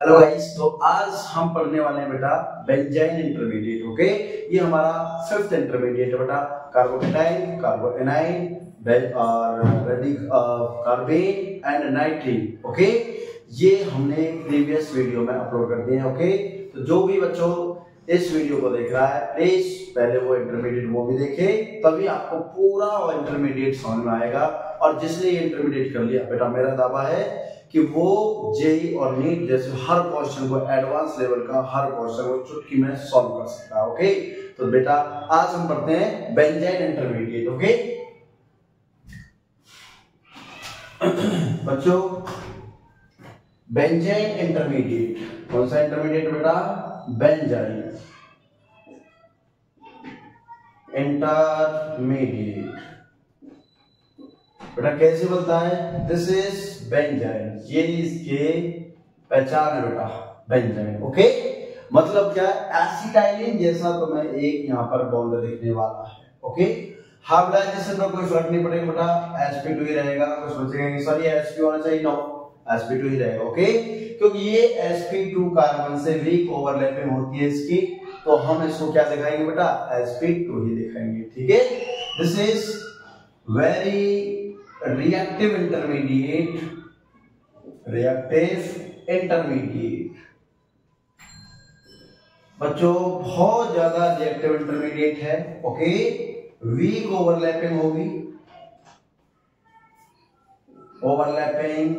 Hello guys, तो आज हम पढ़ने वाले हैं बेटा बेंजाइन इंटरमीडिएट। ओके, ये हमारा फिफ्थ इंटरमीडिएट है बेटा। कार्बोकेटाइन, कार्बोएनाइन और कार्बेन एंड नाइट्रीन। ओके, ये हमने प्रीवियस वीडियो में अपलोड कर दिए हैं। ओके, तो जो भी बच्चों इस वीडियो को देख रहा है प्लीज पहले वो इंटरमीडिएट मूवी देखे, तभी आपको पूरा इंटरमीडिएट समझ में आएगा। और जिसने ये इंटरमीडिएट कर लिया बेटा, मेरा दावा है कि वो जेई और नीट जैसे हर क्वेश्चन को, एडवांस लेवल का हर क्वेश्चन को चुटकी में सॉल्व कर सकता है। ओके, तो बेटा आज हम पढ़ते हैं बेंजाइन इंटरमीडिएट। ओके बच्चों, बेंजाइन इंटरमीडिएट कौन सा इंटरमीडिएट बेटा? बेंजाइन इंटरमीडिएट बेटा कैसे बनता है? दिस इज बेंजाइन, ये इसके पहचान है बेटा, बेंजाइन। ओके, मतलब क्या? एसिटाइलिन जैसा तुम्हें एक यहाँ पर बॉन्ड दिखने वाला है। ओके, हाइब्रिडाइजेशन में कोई फर्क नहीं पड़ेगा बेटा, sp2 ही रहेगा। कुछ बचेगा सॉरी sp होना चाहिए, नो sp2 ही रहेगा। ओके, क्योंकि ये sp2 कार्बन से वीक ओवरलैपिंग होती है इसकी, तो हम इसको क्या दिखाएंगे बेटा? sp2 ही दिखाएंगे। ठीक है, this is very reactive intermediate, reactive intermediate बच्चों बहुत ज्यादा रिएक्टिव इंटरमीडिएट है। ओके, वीक ओवरलैपिंग होगी, ओवरलैपिंग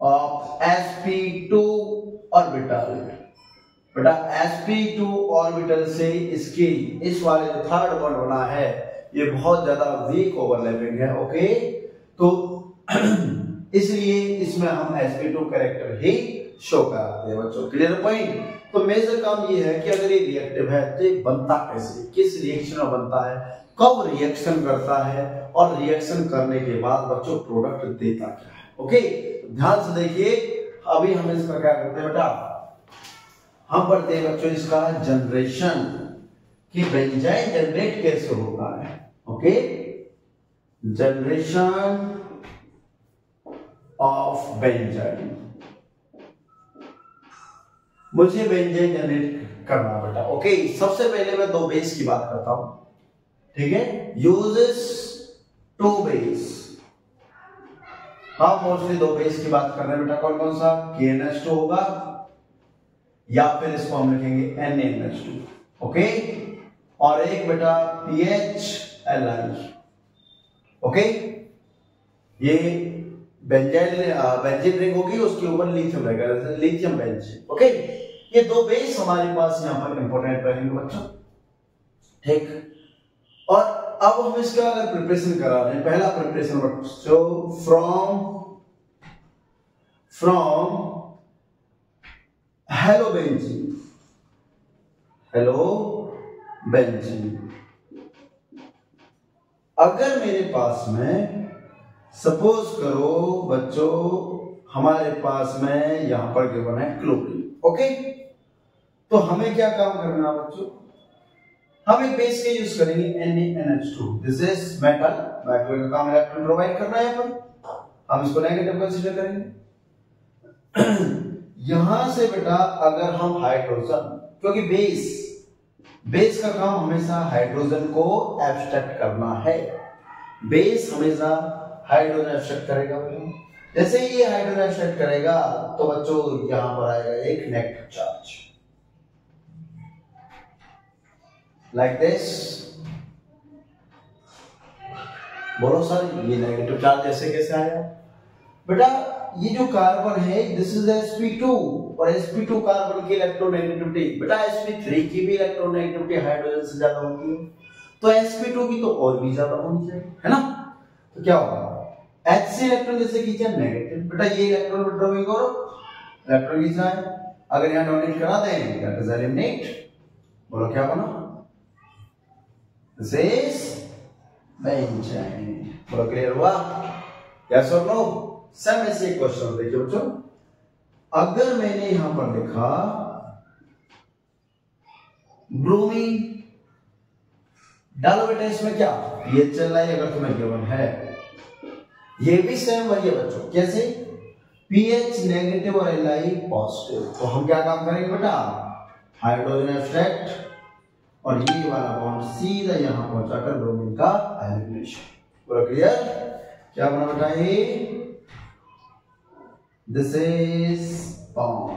ऑफ sp2 ऑर्बिटल बेटा। sp2 ऑर्बिटल से इसकी इस वाले जो थर्ड बॉन्ड बना है ये बहुत ज्यादा वीक ओवरलैपिंग है। ओके, तो इसलिए इसमें हम sp2 कैरेक्टर ही शो कराते हैं बच्चों। Clear point? तो मेजर काम ये है कि अगर ये रिएक्टिव है तो ये बनता कैसे, किस रिएक्शन में बनता है, कब रिएक्शन करता है, और रिएक्शन करने के बाद बच्चों प्रोडक्ट देता क्या है। ओके, ध्यान से देखिए। अभी हम इसका क्या करते हैं बेटा? हम पढ़ते हैं बच्चों इसका जनरेशन, कि बेंजाइन जनरेट कैसे होता है। Okay, generation of benzene. मुझे बेंजाइन जनरेट करना बेटा। ओके, सबसे पहले मैं दो बेस की बात करता हूं। ठीक है, यूजेस टू बेस। हम मोस्टली दो बेस की बात कर रहे हैं बेटा। कौन कौन सा? KNH2 होगा, या फिर इसको हम लिखेंगे NaNH2। ओके, और एक बेटा PHLi। ओके, ये बेंजीन रिंग होगी, उसके ऊपर लिथियम रहेगा, लिथियम बेंजीन। ओके, ये दो बेस हमारे पास यहां पर इंपॉर्टेंट रहेंगे बच्चों। ठीक, और अब हम इसका अगर प्रिपरेशन करा रहे हैं, पहला प्रिपरेशन बच्चों from hello benzene, hello benzene. अगर मेरे पास में सपोज करो बच्चों, हमारे पास में यहां पर गिवन है क्लोरीन। ओके, तो हमें क्या काम करना है बच्चों? हम एक बेस के यूज करेंगे NaNH2। This is metal, metal का काम इलेक्ट्रॉन प्रोवाइड करना है, पर हम इसको नेगेटिव कंसीडर करेंगे। यहां से बेटा अगर हम हाइड्रोजन, क्योंकि बेस का काम हमेशा हाइड्रोजन को एब्स्ट्रैक्ट करना है, बेस हमेशा हाइड्रोजन एब्स्ट्रैक्ट करेगा। जैसे ही ये हाइड्रोजन एब्स्ट्रैक्ट करेगा तो बच्चों यहां पर आएगा एक नेगेटिव चार्ज, लाइक दिस। बोलो सर, ये नेगेटिव चार्ज ऐसे कैसे आया बेटा? ये जो कार्बन है दिस इज sp2, और sp2 कार्बन की इलेक्ट्रोनेगेटिविटी बेटा sp3 की भी इलेक्ट्रोनेगेटिविटी हाइड्रोजन से ज्यादा होती है, तो sp2 की तो और भी ज्यादा होनी चाहिए, है ना? तो क्या होगा? H से इलेक्ट्रॉन जैसे खींचा नेगेटिव बेटा, ये इलेक्ट्रॉन विड्रॉइंग करो, इलेक्ट्रॉन खींचना है। अगर यहां डोनेट करा दें दैट इज एलिमिनेट। बोलो क्या बना? This is benzene. बोलो क्लियर हुआ? यस और नो? सब में से एक क्वेश्चन देखिए बच्चों। अगर मैंने यहां पर लिखा ब्रोमीन, डालो बेटा इसमें क्या? PHLi अगर तुम्हें गिवन है, ये भी सेम वही है बच्चों। कैसे? पीएच नेगेटिव और एलआई पॉजिटिव। तो हम क्या काम करेंगे बेटा, हाइड्रोजन एब्स्ट्रैक्ट और ये वाला बॉन्ड सीधा यहां पहुंचाकर ब्रोमीन का एलिमिनेशन। पूरा क्लियर? क्या बना बेटा ये, दिस इज बॉन्ड।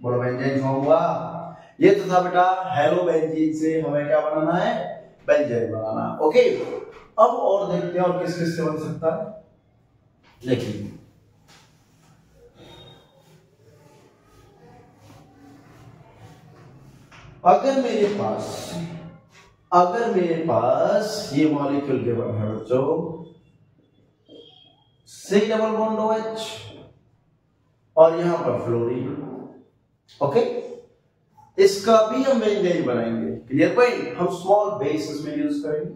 बोलो बेंजीन फॉर्म हुआ। ये तो था बेटा हेलो बेंजीन से हमें क्या बनाना है, बेंजीन बनाना। ओके, अब और देखते हैं और किस किस से बन सकता है। देखिए अगर मेरे पास ये मॉलिक्यूल गिवन है बच्चों, C डबल बॉन्ड OH और यहां पर फ्लोरीन। ओके, इसका भी हम बेंजीन बनाएंगे। Clear point? हम स्मॉल बेसिस में यूज करेंगे।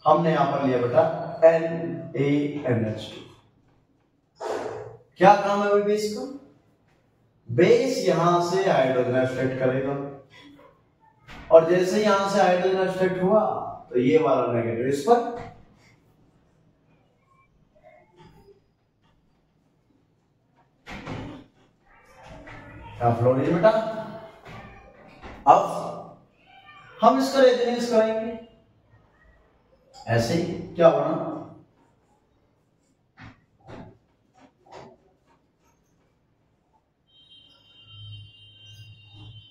हमने यहां पर लिया बेटा NaNH2। क्या काम है बेस का? बेस यहां से हाइड्रोजन एब्स्ट्रैक्ट करेगा और जैसे यहां से हाइड्रोजन एब्स्ट्रैक्ट हुआ तो ये वाला नेगेटिव इस पर, फ्लोरीन बेटा। अब हम इसका रेजोनेंस करेंगे ऐसे ही। क्या बना,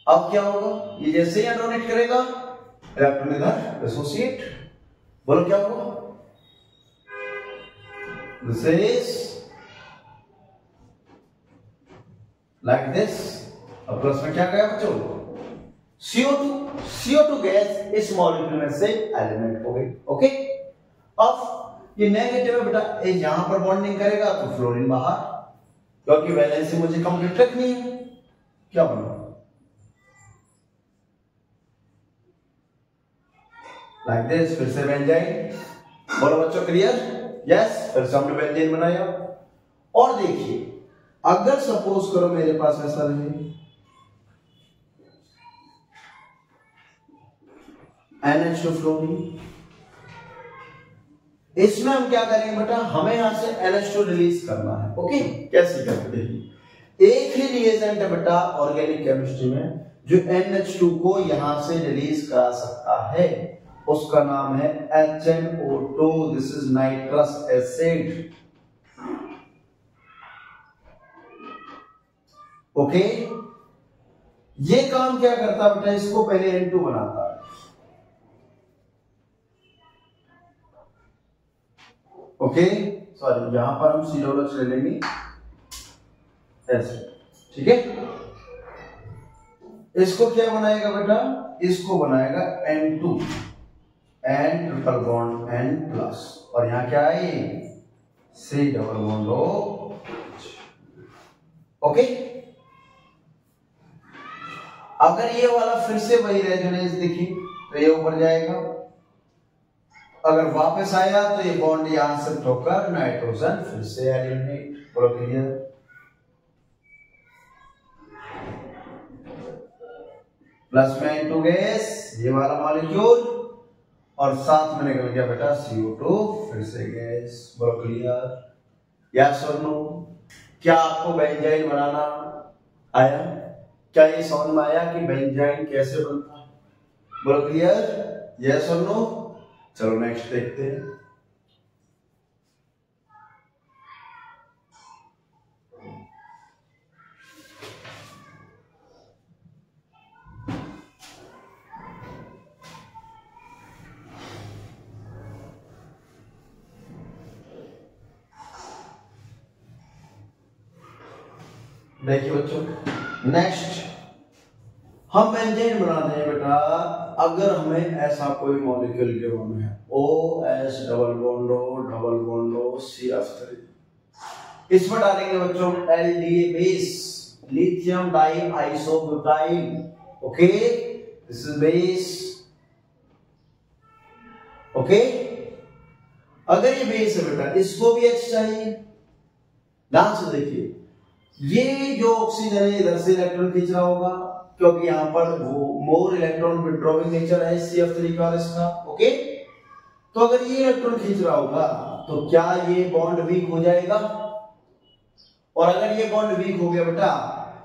अब क्या होगा, ये जैसे ही डोनेट करेगा इलेक्ट्रॉन इधर एसोसिएट। बोलो क्या होगा, दिस इज लाइक दिस। अब प्लस में क्या गया बच्चों, CO2 गैस इस मॉलिक्यूल में से एलिमिनेट हो गई। ओके, अब ये नेगेटिव है बेटा, ये यहां पर बॉन्डिंग करेगा तो फ्लोरीन बाहर, क्योंकि वैलेंसी मुझे कंप्लीट रखनी है। क्या बना, लाइक दिस। फिर से बेंजीन। बोलो बच्चों क्लियर? यस, फिर से हमने बेंजीन बनाया। और देखिए अगर सपोज करो मेरे पास ऐसा रहे NH2 फ्लोरीन, इसमें हम क्या करेंगे बेटा, हमें यहां से NH2 रिलीज करना है। ओके, कैसे करते हैं, एक ही रिएजेंट है बेटा ऑर्गेनिक केमिस्ट्री में जो NH2 को यहां से रिलीज करा सकता है, उसका नाम है HNO2। This is nitrous acid. Okay, ये काम क्या करता बेटा, इसको पहले N2 बनाता है। ओके, सॉरी यहां पर हम COH ले लेंगे ऐसे, ठीक है। इसको क्या बनाएगा बेटा, इसको बनाएगा N2 N triple bond N plus, और यहां क्या है C double bond OH। Okay, अगर ये वाला फिर से वही रेजोनेंस दिखी तो ये ऊपर जाएगा, अगर वापस आया तो ये बॉन्ड यहां से होकर नाइट्रोजन फिर से एलिमिनेट। बोलो क्लियर? प्लस में N2 गैस, ये वाला मॉलिक्यूल, और साथ में निकल गया बेटा CO2 फिर से गैस। बोलो क्लियर? यस और नो? क्या आपको बेंजीन बनाना आया? क्या ये समझ में आया कि बेंजीन कैसे बनता है? बोलो क्लियर? यस और नो? चलो नेक्स्ट देखते हैं। देखिए बच्चों, नेक्स्ट हम बेंजीन बनाते हैं बेटा अगर हमें ऐसा कोई मॉलिक्यूल गिवन है OH double bond O double bond O CF3, इसमें डालेंगे बच्चों LDA base, lithium die isobutyl. Okay, this is base. Okay, अगर ये बेस है बेटा, इसको भी H चाहिए। ध्यान से देखिए, ये जो ऑक्सीजन है इधर से इलेक्ट्रॉन खींच रहा होगा क्योंकि यहां पर वो मोर इलेक्ट्रॉन विड्रॉइंग नेचर है CF3 का इसका। ओके, तो अगर ये इलेक्ट्रॉन खींच रहा होगा तो क्या ये बॉन्ड वीक हो जाएगा? और अगर ये बॉन्ड वीक हो गया बेटा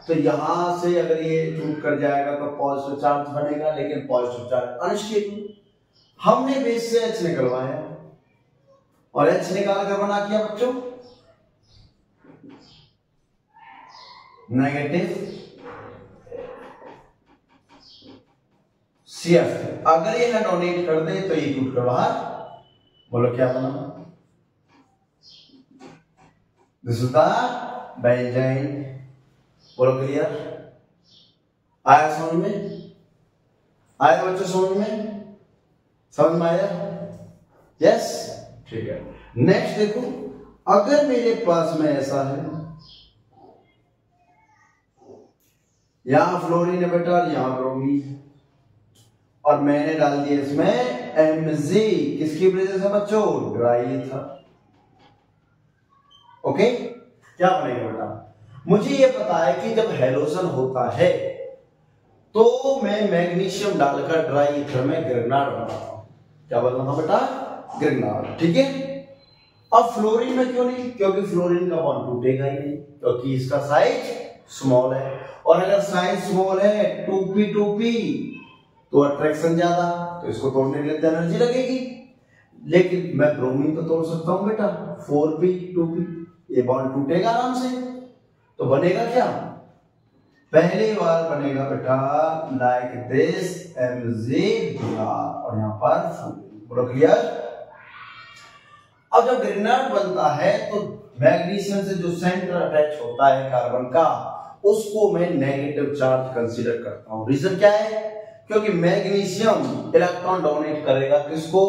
तो यहां से अगर ये टूट कर जाएगा तो पॉजिटिव चार्ज बनेगा, लेकिन पॉजिटिव चार्ज अनस्टेबल। हमने बेस से H निकलवाया और H निकाल कर बना किया बच्चों नेगेटिव CF। अगर ये डोनेट कर दे तो ये टूट कर बाहर, बोलो क्या बना, दिस इज द बेंजीन। बोलो क्लियर, आया समझ में, आया बच्चों समझ में, समझ में आया, यस ठीक है। नेक्स्ट देखो, अगर मेरे पास में ऐसा है, यहां फ्लोरीन है बेटा और यहां ब्रोमीन, और मैंने डाल दिया इसमें Mg, किसकी वजह से बच्चों, ड्राई था। ओके, क्या बनेगा बेटा, मुझे ये पता है कि जब हैलोजन होता है तो मैं मैग्नीशियम डालकर ड्राई ईथर में ग्रिग्नार्ड बनाता हूं। क्या बनाता बेटा, ग्रिग्नार्ड, ठीक है। अब फ्लोरीन में क्यों नहीं, क्योंकि फ्लोरीन का बॉन्ड टूटेगा ही नहीं, क्योंकि इसका साइज स्मॉल है, और अगर साइज स्मॉल है 2p तो अट्रैक्शन ज्यादा, तो इसको तोड़ने के लिए एनर्जी लगेगी। लेकिन मैं ब्रोमीन तो तोड़ सकता हूं बेटा, 4p 2p, ये बॉन्ड टूटेगा आराम से, तो बनेगा क्या, पहली बार बनेगा बेटा लाइक दिस Mg और यहां पर, बोलो क्लियर। अब जब ग्रिग्नार्ड बनता है तो मैग्नीशियम से जो सेंटर अटैच होता है कार्बन का, उसको मैं नेगेटिव चार्ज कंसीडर करता हूं। रीजन क्या है, क्योंकि मैग्नीशियम इलेक्ट्रॉन डोनेट करेगा किसको,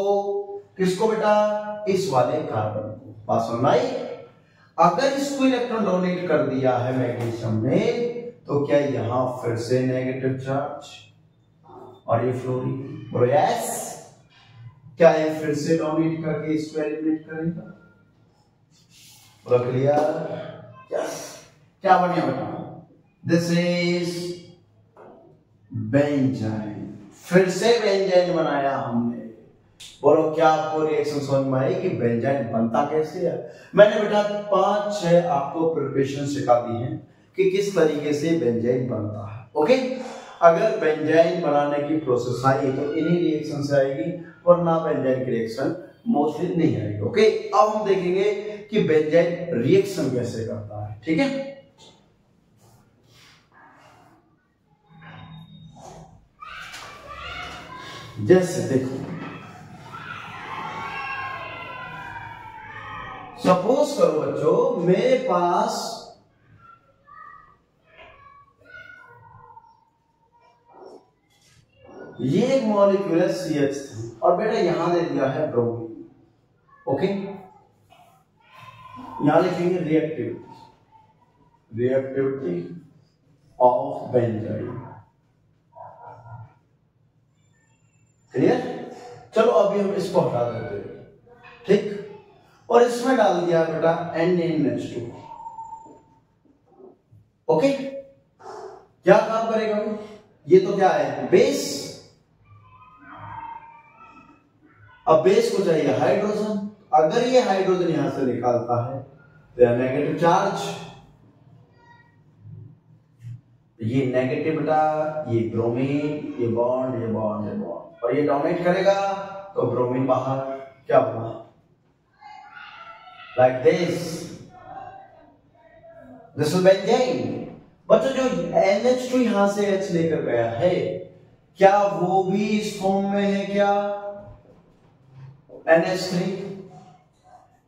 किसको बेटा, इस वाले कार्बन को। बात समझ आई, अगर इसको इलेक्ट्रॉन डोनेट कर दिया है मैग्नीशियम ने, तो क्या यहां फिर से नेगेटिव चार्ज, और ये फ्लोरीन, बोलो यस, क्या ये फिर से डोनेट करके इसको एलिमिनेट करेगा, बोलो क्लियर, यस। क्या बन गया बेटा, दिस इज बेंजीन, फिर से बेंजीन बनाया हमने। बोलो क्या आपको रिएक्शन समझ में आई कि बेंजीन बनता कैसे है। मैंने बेटा 5-6 आपको प्रिपरेशन सिखा दी है कि किस तरीके से बेंजीन बनता है। ओके, अगर बेंजीन बनाने की प्रोसेस आई तो इन्हीं रिएक्शन से आएगी, वरना बेंजीन की रिएक्शन मोस्टली नहीं आएगी। ओके, अब हम देखेंगे कि बेंजीन रिएक्शन कैसे करता है, ठीक है। जैसे देखो, सपोज करो बच्चों मेरे पास ये एक मॉलिक्यूल है CH3 और बेटा यहां दे दिया है ब्रोमीन। ओके, यहां लिखेंगे रिएक्टिविटी ऑफ बेंजीन। क्लियर, चलो अभी हम इसको हटा देते हैं, ठीक, और इसमें डाल दिया बेटा NaNH2। ओके, क्या काम करेगा, ये तो क्या है, बेस। अब बेस को चाहिए हाइड्रोजन, अगर ये हाइड्रोजन यहां से निकालता है तो नेगेटिव चार्ज, ये नेगेटिव बेटा, ये ब्रोमीन, ये बॉन्ड, ये बॉन्ड, ये बॉन्ड, और ये डोनेट करेगा तो ब्रोमीन बाहर, क्या बना, लाइक दिस इज बेंजीन। बच्चों जो NH2 यहां से H लेकर गया है, क्या वो भी इस फॉर्म में है, क्या NH3,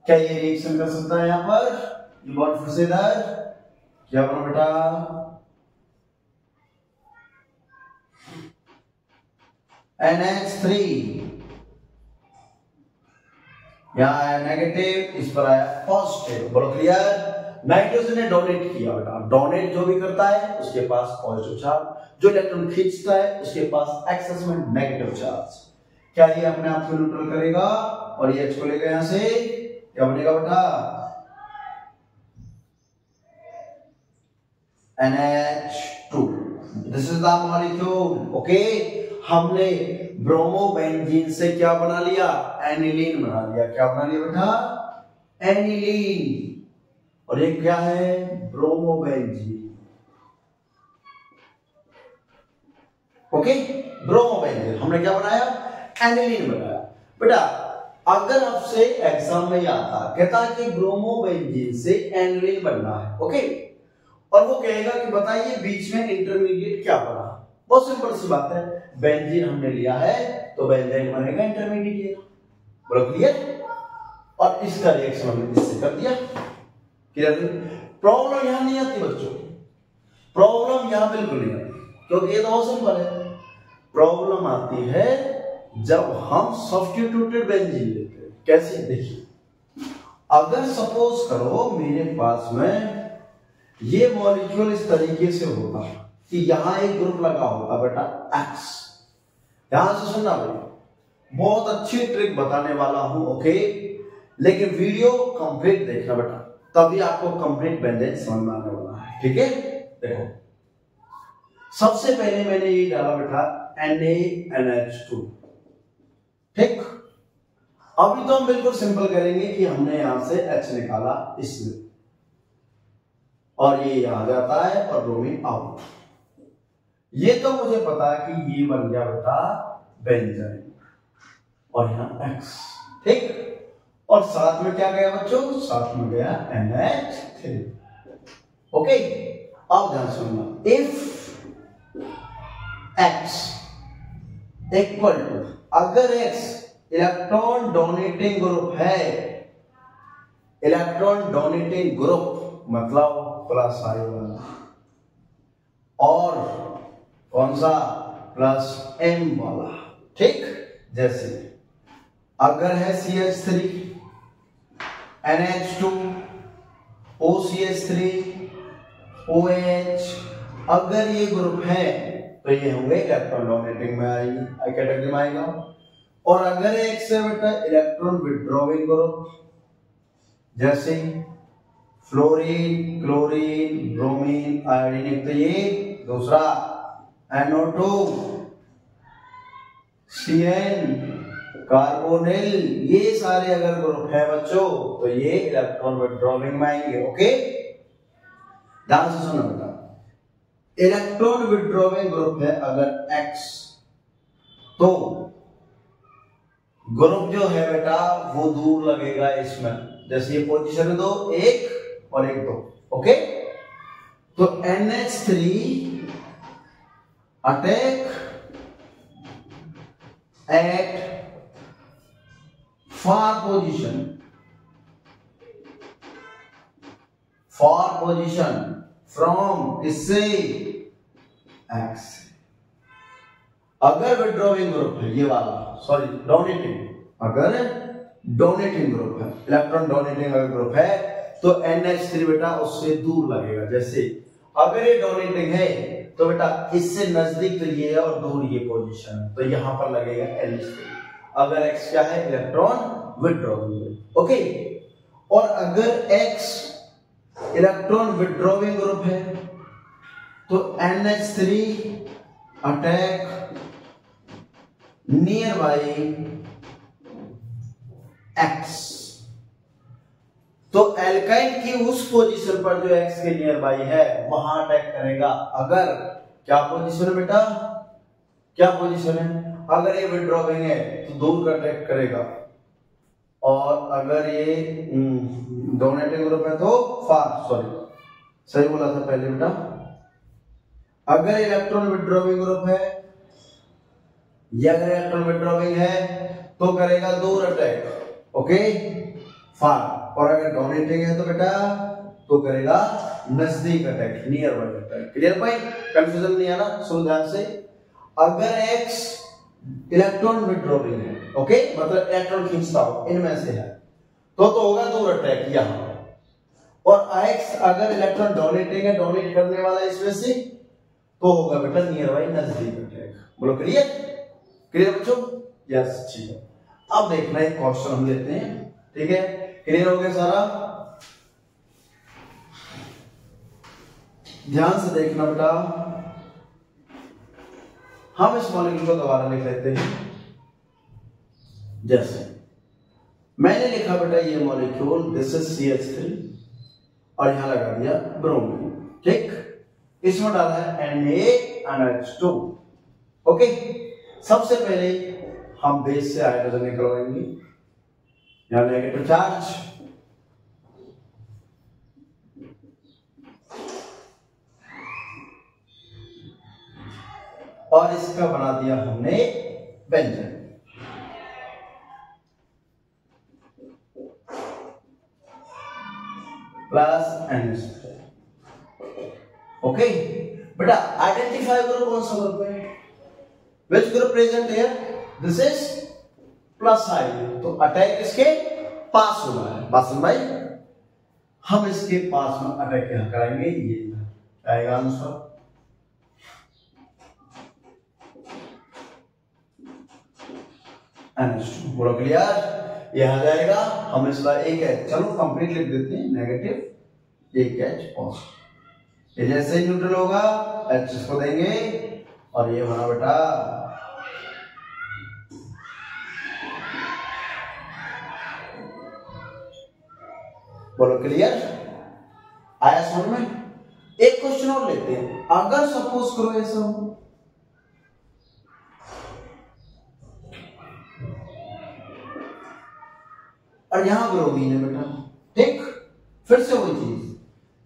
क्या ये रिएक्शन कर सकता है यहां पर, ये बॉन्ड फिर से इधर, क्या बना बेटा, NH3, यहां आया नेगेटिव, इस पर आया पॉजिटिव, बोलो क्लियर। नाइट्रोजन ने डोनेट किया बेटा, डोनेट जो भी करता है उसके पास पॉजिटिव चार्ज, जो इलेक्ट्रॉन खींचता है उसके पास एक्सेस में नेगेटिव चार्ज। क्या ये अपने आप को न्यूट्रल करेगा और ये H को लेगा यहां से, क्या बनेगा बेटा, NH2, this is the molecule. Okay, हमने ब्रोमोबेंजीन से क्या बना लिया, एनिलीन बना लिया। क्या बना लिया बेटा, एनिलीन। और ये क्या है, ब्रोमोबेंजीन। ओके, ब्रोमोबेंजीन हमने क्या बनाया, एनिलीन बनाया। बेटा अगर आपसे एग्जाम में आता कहता है कि ब्रोमोबेंजीन से एनिलीन बनना है, ओके, और वो कहेगा कि बताइए बीच में इंटरमीडिएट क्या बना। बहुत सिंपल सी बात है, बेंजीन हमने लिया है तो बेंजीन बनेगा इंटरमीडिएट। बोलो क्लियर। और इसका रिएक्शन हमने इससे कर दिया। क्लियर। प्रॉब्लम यहां नहीं आती बच्चों, प्रॉब्लम यहां बिल्कुल नहीं आती, क्योंकि ये तो बहुत सिंपल है। प्रॉब्लम आती है जब हम सब्स्टिट्यूटेड बेंजीन लेते हैं। कैसे, देखिए अगर सपोज करो मेरे पास में ये मॉलिक्यूल इस तरीके से होता कि यहां एक ग्रुप लगा होता बेटा X। यहां से सुनना भाई, बहुत अच्छी ट्रिक बताने वाला हूं, ओके, लेकिन वीडियो कंप्लीट देखना बेटा, तभी आपको कंप्लीट बेंजीन समझ में आने वाला है। ठीक है, देखो सबसे पहले मैंने ये डाला बेटा NaNH2। ठीक, अभी तो हम बिल्कुल सिंपल करेंगे कि हमने यहां से H निकाला इसमें, और ये यहां जाता है और ब्रोमीन आउट। ये तो मुझे पता है कि ये बन गया बेटा बेंजीन, और यहां X। ठीक, और साथ में क्या गया बच्चों, साथ में गया NH3। ओके, अब ध्यान सुनना, इफ X इक्वल टू, अगर X इलेक्ट्रॉन डोनेटिंग ग्रुप है, इलेक्ट्रॉन डोनेटिंग ग्रुप मतलब प्लस आई वाला, और कौन सा, प्लस M वाला। ठीक, जैसे अगर है CH3 NH2 OCH3 OH, अगर ये ग्रुप है तो ये होंगे इलेक्ट्रॉन डोनेटिंग में आएगी, कैटेगरी में आएगा। और अगर एक से बेटा इलेक्ट्रॉन विड्रॉइंग ग्रुप, जैसे फ्लोरीन, क्लोरीन, ब्रोमीन, आयोडीन, तो ये दूसरा NO2 CN कार्बोनिल, ये सारे अगर ग्रुप है बच्चों तो ये इलेक्ट्रॉन विड्रॉइंग में आएंगे। ओके, ध्यान से सुनो बेटा, इलेक्ट्रॉन विड्रॉइंग ग्रुप है अगर X, तो ग्रुप जो है बेटा वो दूर लगेगा इसमें, जैसे ये पोजीशन दो, एक और एक दो। ओके, तो NH3 attack eight far position from इससे X। अगर विड्रॉइंग ग्रुप है ये वाला, सॉरी डोनेटिंग, अगर डोनेटिंग ग्रुप है, इलेक्ट्रॉन डोनेटिंग अगर ग्रुप है तो NH3 बेटा उससे दूर लगेगा। जैसे अगर ये डोनेटिंग है तो बेटा इससे नजदीक तो ये है और दूर ये पोजीशन है, तो यहां पर लगेगा NH3। अगर X क्या है, इलेक्ट्रॉन विड्रॉइंग। ओके, और अगर X इलेक्ट्रॉन विड्रॉइंग ग्रुप है तो NH3 attack near by X। तो एल्काइन की उस पोजीशन पर जो X के नियर बाई है वहां अटैक करेगा। अगर क्या पोजीशन है बेटा, क्या पोजीशन है, अगर ये विड्रॉइंग है तो दूर का अटैक करेगा, और अगर ये डोनेटिंग ग्रुप है तो फार, सॉरी सही बोला था पहले बेटा, अगर इलेक्ट्रॉन विड्रॉइंग ग्रुप है या अगर इलेक्ट्रॉन विड्रॉइंग है तो करेगा दूर अटैक, ओके, फार। और अगर डोनेटिंग है तो बेटा तो करेगा नजदीक attack, near by attack. Clear भाई, कंफ्यूजन नहीं आना, सुन ध्यान से। अगर X इलेक्ट्रॉन विड्रॉइंग है, ओके, मतलब इलेक्ट्रॉन खींचता हो इनमें से है तो होगा दूर अटैक यहां, और X अगर इलेक्ट्रॉन डोनेटिंग है, डोनेट करने वाला इसमें से, तो होगा बेटा नियर बाय नजदीक अटैक। बोलो क्लियर, क्लियर बच्चों, यस ठीक है। अब देखना एक क्वेश्चन हम लेते हैं, ठीक है, क्लियर हो गया सारा, ध्यान से देखना बेटा। हम इस मॉलिक्यूल को दोबारा लिख लेते हैं। जैसे मैंने लिखा बेटा ये मॉलिक्यूल, दिस इज CH3, और यहां लगा दिया ब्रोमीन। ठीक, इसमें डाला है NaNH2। ओके, सबसे पहले हम बेस से हाइड्रोजन निकलवाएंगे, यहां नेगेटिव चार्ज, और इसका बना दिया हमने बेंजीन। Plus NH3। ओके बेटा, आइडेंटिफाई करो कौन सा ग्रुप है, which group present here, this is plus I, तो अटैक इसके पास हो रहा है। बात भाई, हम इसके पास में अटैक क्या कराएंगे, ये आएगा आंसर। NH2 बोलो क्लियर, ये आ जाएगा। हम इसका एक H, चलो कंप्लीट लिख देते हैं, नेगेटिव एक H पॉजिटिव। ये जैसे ही न्यूट्रल होगा H इसको देंगे और ये बना बेटा बोलो क्लियर, आया समझ में। एक क्वेश्चन और लेते हैं, अगर सपोज करो ऐसा हो, और यहां ब्रोमीन है बेटा, ठीक, फिर से वही चीज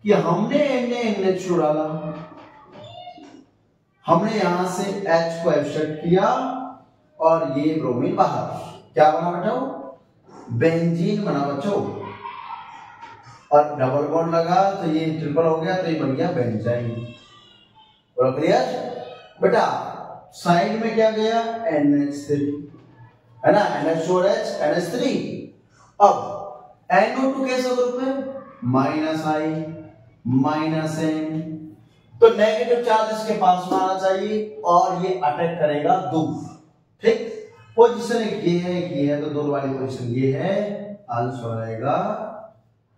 कि हमने NaNH डाला, हमने यहां से H को एब्स्ट्रैक्ट किया और ये ब्रोमीन बाहर, क्या बना बेटा, बेंजीन बना बच्चों, और डबल बॉन्ड लगा तो ये ट्रिपल हो गया, तो ये बन गया बेंजाइन। बोलो क्लियर बेटा, साइड में क्या गया, NH3 है ना, NH2 और H, NH3। अब NO2 कैसा ग्रुप है, -I -N, तो नेगेटिव चार्ज इसके पास में आना चाहिए और ये अटैक करेगा दूर। ठीक, पोजीशन एक ये है, तो दूर वाली पोजीशन ये है, आंसर आएगा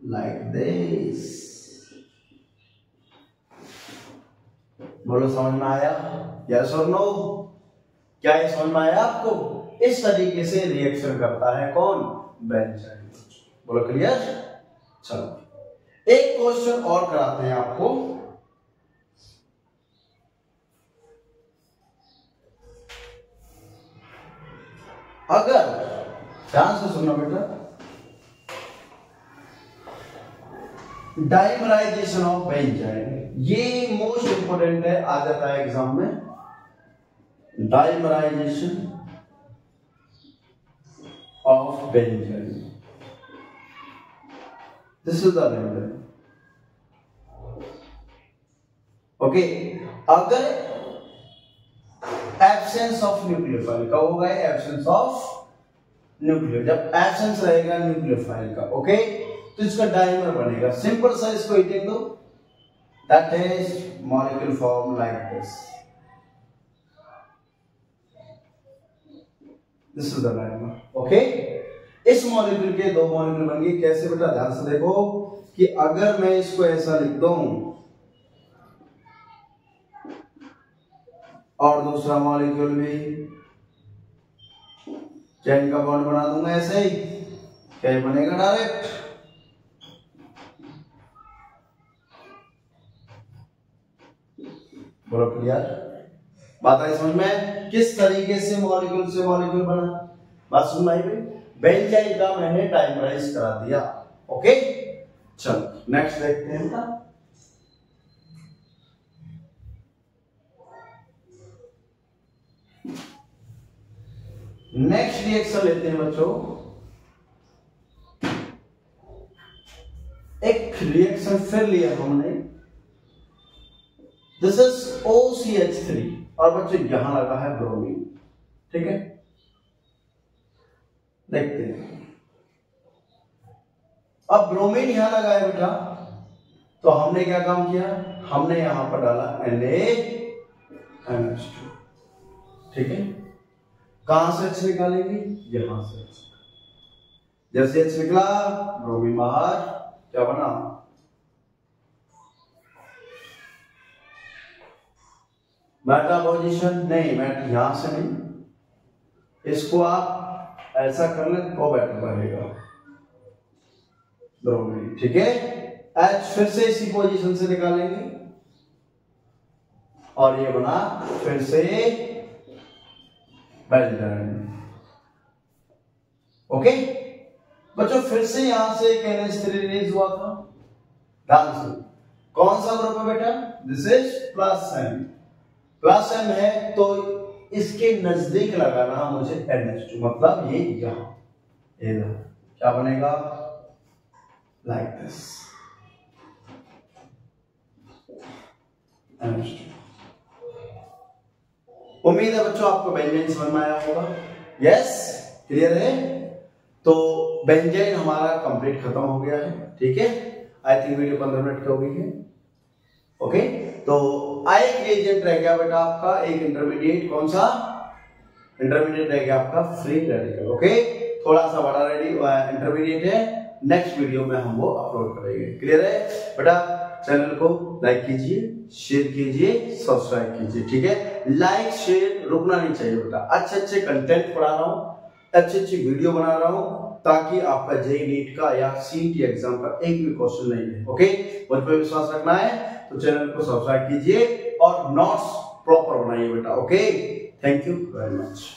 लाइक दिस। बोलो समझ में आया, यस और नो, क्या ये समझ में आया आपको। इस तरीके से रिएक्शन करता है कौन, बेंजीन। बोलो क्लियर। चलो एक क्वेश्चन और कराते हैं आपको, अगर ध्यान से सुनना बेटा, डाइमराइजेशन ऑफ बेंजीन, ये मोस्ट इंपोर्टेंट है, आ जाता है एग्जाम में, dimerisation of benzene, this is the level. Okay, अगर एब्सेंस ऑफ न्यूक्लियोफाइल का होगा, एब्सेंस ऑफ न्यूक्लियो, जब एब्सेंस रहेगा न्यूक्लियोफाइल का, ओके, तो इसका डाइमर बनेगा, सिंपल सा इसको हीटिंग दो, that is molecule form like this, this is the dimer. Okay, इस मॉलिक्यूल के दो मॉलिक्यूल बन गए, कैसे बेटा, ध्यान से देखो कि अगर मैं इसको ऐसा लिख दूं और दूसरा मॉलिक्यूल भी चेन का बॉन्ड बना दूंगा ऐसे ही, क्या बनेगा, डायरेक्ट। बोलो क्लियर, बात आई समझ में, किस तरीके से मॉलिक्यूल बना, बात सुन भाई। बेंजीन का मैंने डाइमराइज करा दिया। ओके, चलो नेक्स्ट देखते हैं ना, नेक्स्ट रिएक्शन लेते हैं बच्चों, एक रिएक्शन फिर लिया हमने, दिस इज OCH3 और बच्चों यहां लगा है ब्रोमीन। ठीक है, देखते हैं, अब ब्रोमीन यहां लगा है बेटा, तो हमने क्या काम किया, हमने यहां पर डाला NaNH2। ठीक है, कहां से H निकालेंगे, यहां से, जैसे H निकला ब्रोमीन बाहर, क्या बना, मेटा पोजीशन, नहीं मेटा यहां से नहीं, इसको आप ऐसा कर ले तो बेटर रहेगा ब्रोमीन। ठीक है, H फिर से इसी पोजीशन से निकालेंगे और ये बना फिर से बेल्टन। ओके बच्चों, फिर से यहां से एक NH3 रिलीज हुआ था। ध्यान से, कौन सा ग्रुप है बेटा? This is plus M। Plus M है तो इसके नजदीक लगाना मुझे NH2, मतलब ये यहां, ये क्या बनेगा? Like this NH2। उम्मीद है बच्चों आपको बेंजीन समझ में आया होगा। यस, क्लियर है? तो बेंजीन हमारा कंप्लीट खत्म हो गया है। ठीक है, आई थिंक वीडियो 15 मिनट की हो गई है। ओके, तो एक रिएजेंट रह गया बेटा आपका, एक इंटरमीडिएट। कौन सा इंटरमीडिएट रह गया आपका? Free radical. ओके, थोड़ा सा बड़ा इंटरमीडिएट है, नेक्स्ट वीडियो में हम वो अपलोड करेंगे। क्लियर है बेटा? चैनल को लाइक कीजिए, शेयर कीजिए, सब्सक्राइब कीजिए। ठीक है, लाइक शेयर रुकना नहीं चाहिए बेटा। अच्छे कंटेंट पढ़ा रहा हूँ, अच्छी वीडियो बना रहा हूँ, ताकि आपका जेईई नीट का या सीईटी एग्जाम का एक भी क्वेश्चन नहीं है। ओके, मुझ पर विश्वास रखना है तो चैनल को सब्सक्राइब कीजिए और नोट्स प्रॉपर बनाइए बेटा। Okay, thank you very much.